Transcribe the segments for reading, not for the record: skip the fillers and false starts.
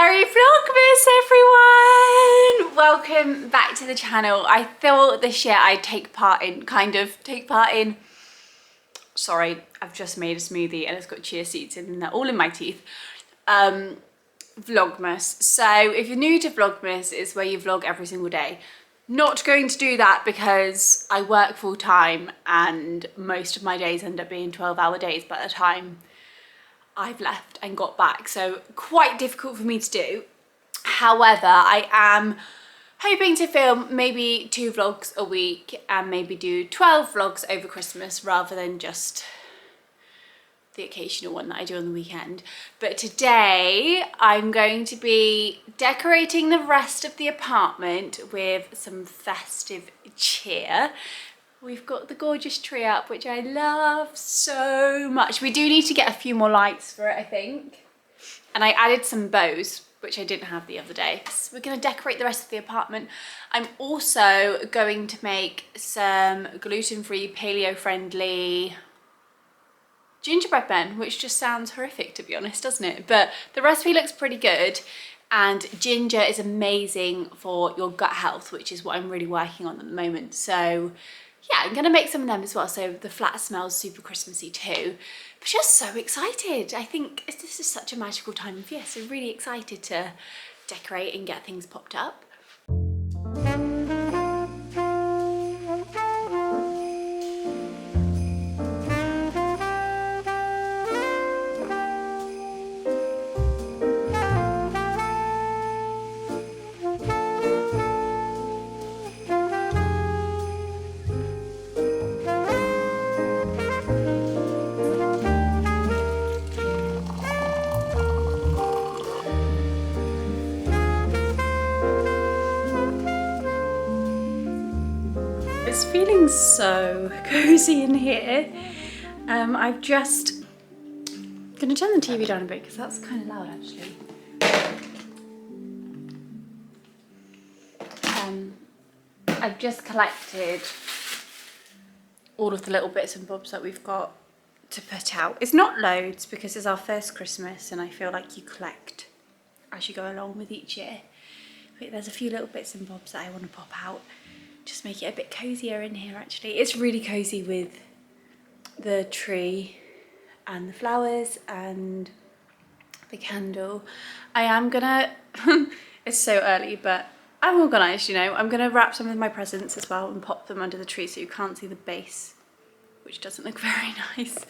Merry Vlogmas, everyone! Welcome back to the channel. I thought this year I'd take part in, sorry, I've just made a smoothie and it's got chia seeds in there, all in my teeth. Vlogmas. So if you're new to Vlogmas, it's where you vlog every single day. Not going to do that because I work full time and most of my days end up being 12-hour days by the time I've left and got back, so quite difficult for me to do. However, I am hoping to film maybe 2 vlogs a week and maybe do 12 vlogs over Christmas rather than just the occasional one that I do on the weekend. But today I'm going to be decorating the rest of the apartment with some festive cheer. We've got the gorgeous tree up, which I love so much. We do need to get a few more lights for it, I think. And I added some bows, which I didn't have the other day. So we're gonna decorate the rest of the apartment. I'm also going to make some gluten-free, paleo-friendly gingerbread men, which just sounds horrific, to be honest, doesn't it? But the recipe looks pretty good. And ginger is amazing for your gut health, which is what I'm really working on at the moment. So yeah, I'm gonna make some of them as well, so the flat smells super Christmassy too. But just so excited. I think this is such a magical time of year, so really excited to decorate and get things popped up. It's feeling so cozy in here. I've just gonna turn the TV down a bit because that's kind of loud actually. I've just collected all of the little bits and bobs that we've got to put out. It's not loads because it's our first Christmas and I feel like you collect as you go along with each year. But there's a few little bits and bobs that I want to pop out. Just make it a bit cozier in here actually. It's really cozy with the tree and the flowers and the candle. I am gonna, it's so early, but I'm organised, you know. I'm gonna wrap some of my presents as well and pop them under the tree so you can't see the base, which doesn't look very nice.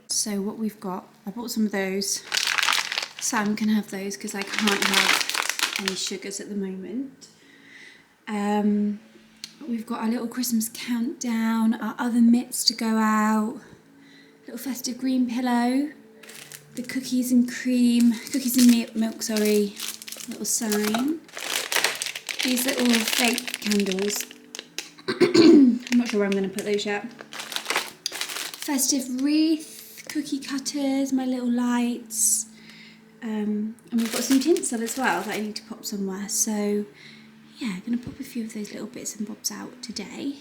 So what we've got, I bought some of those. Sam can have those because I can't have any sugars at the moment. We've got our little Christmas countdown, our other mitts to go out, little festive green pillow, the cookies and milk, sorry, little sign, these little fake candles, I'm not sure where I'm going to put those yet, festive wreath, cookie cutters, my little lights, and we've got some tinsel as well that I need to pop somewhere, so yeah, I'm going to pop a few of those little bits and bobs out today.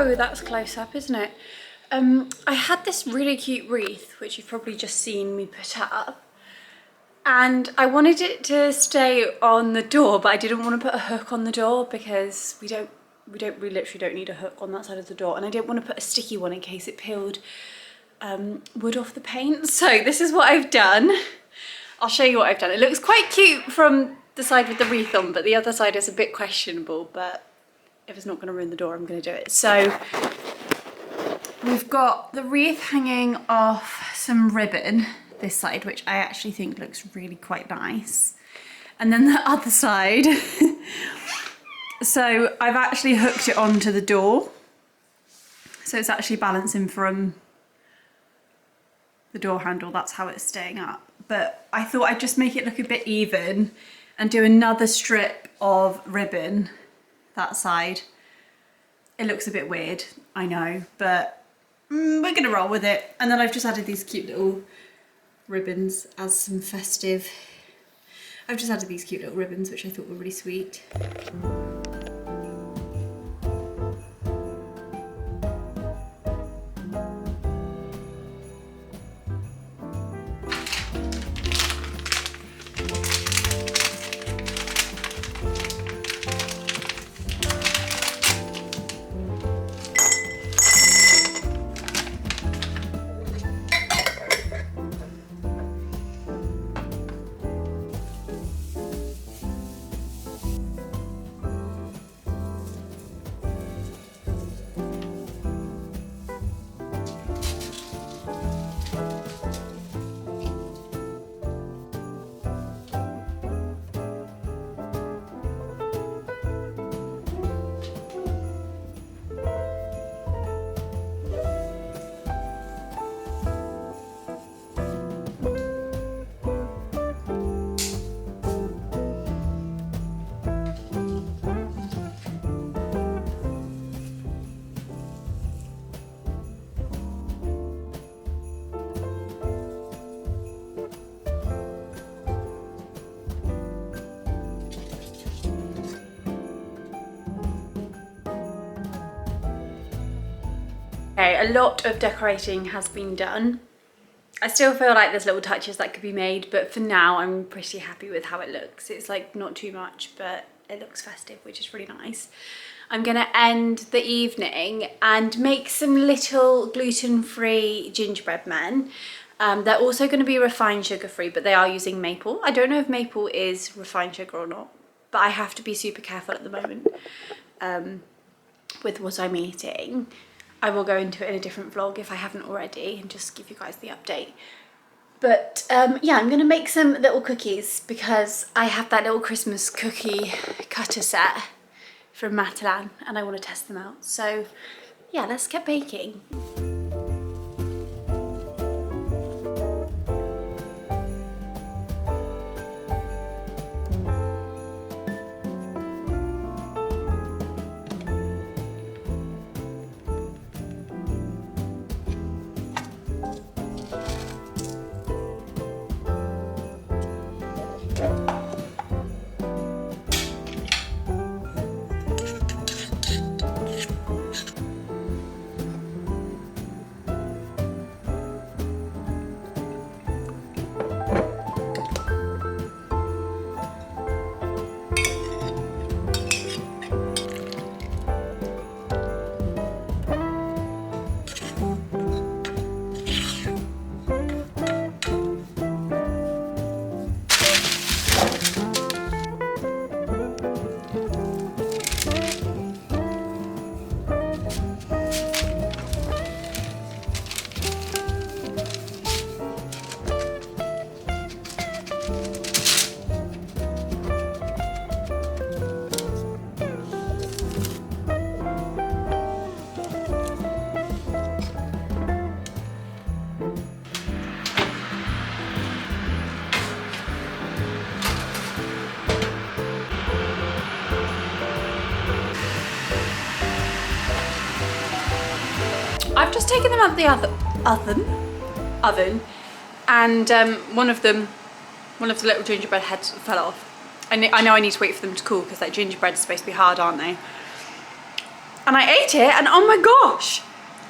Whoa, that's close up, isn't it? I had this really cute wreath, which you've probably just seen me put up. And I wanted it to stay on the door, but I didn't want to put a hook on the door because we literally don't need a hook on that side of the door. And I didn't want to put a sticky one in case it peeled wood off the paint. So this is what I've done. I'll show you what I've done. It looks quite cute from the side with the wreath on, but the other side is a bit questionable. But if it's not going to ruin the door, I'm going to do it. So we've got the wreath hanging off some ribbon this side, which I actually think looks really quite nice. And then the other side, so I've actually hooked it onto the door. So it's actually balancing from the door handle, that's how it's staying up. But I thought I'd just make it look a bit even and do another strip of ribbon that side. It looks a bit weird, I know, but we're gonna roll with it. And then I've just added these cute little ribbons as some festive. I've just added these cute little ribbons, which I thought were really sweet. Okay, a lot of decorating has been done. I still feel like there's little touches that could be made, but for now I'm pretty happy with how it looks. It's like not too much, but it looks festive, which is really nice. I'm gonna end the evening and make some little gluten-free gingerbread men. They're also gonna be refined sugar-free, but they are using maple. I don't know if maple is refined sugar or not, but I have to be super careful at the moment with what I'm eating. I will go into it in a different vlog if I haven't already and just give you guys the update. But yeah, I'm gonna make some little cookies because I have that little Christmas cookie cutter set from Matalan and I want to test them out. So yeah, let's get baking. I've just taken them out of the oven, and one of the little gingerbread heads fell off. I know I need to wait for them to cool because that gingerbread is supposed to be hard, aren't they? and I ate it, and oh my gosh,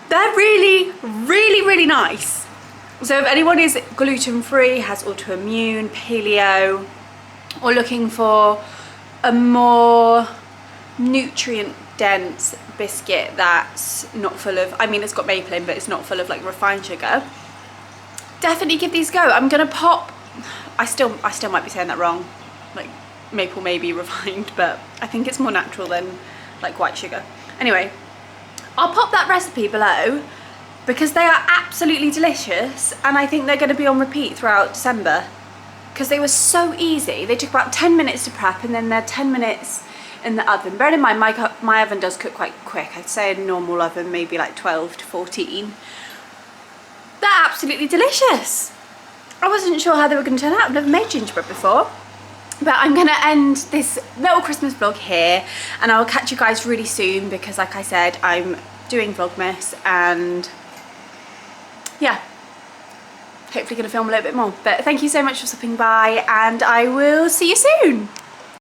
they're really, really, really nice. So if anyone is gluten-free, has autoimmune, paleo, or looking for a more nutrient-dense biscuit that's not full of, I mean, it's got maple in, but it's not full of like refined sugar, definitely give these a go. I'm gonna pop, I still might be saying that wrong, like maple may be refined, but I think it's more natural than like white sugar. Anyway, I'll pop that recipe below because they are absolutely delicious, and I think they're going to be on repeat throughout December because they were so easy. They took about 10 minutes to prep, and then they're 10 minutes in the oven. Bear in mind, my oven does cook quite quick. I'd say a normal oven maybe like 12 to 14. They're absolutely delicious. I wasn't sure how they were going to turn out. I've never made gingerbread before. But I'm going to end this little Christmas vlog here, and I'll catch you guys really soon because, like I said, I'm doing Vlogmas, and yeah, hopefully going to film a little bit more. But thank you so much for stopping by, and I will see you soon.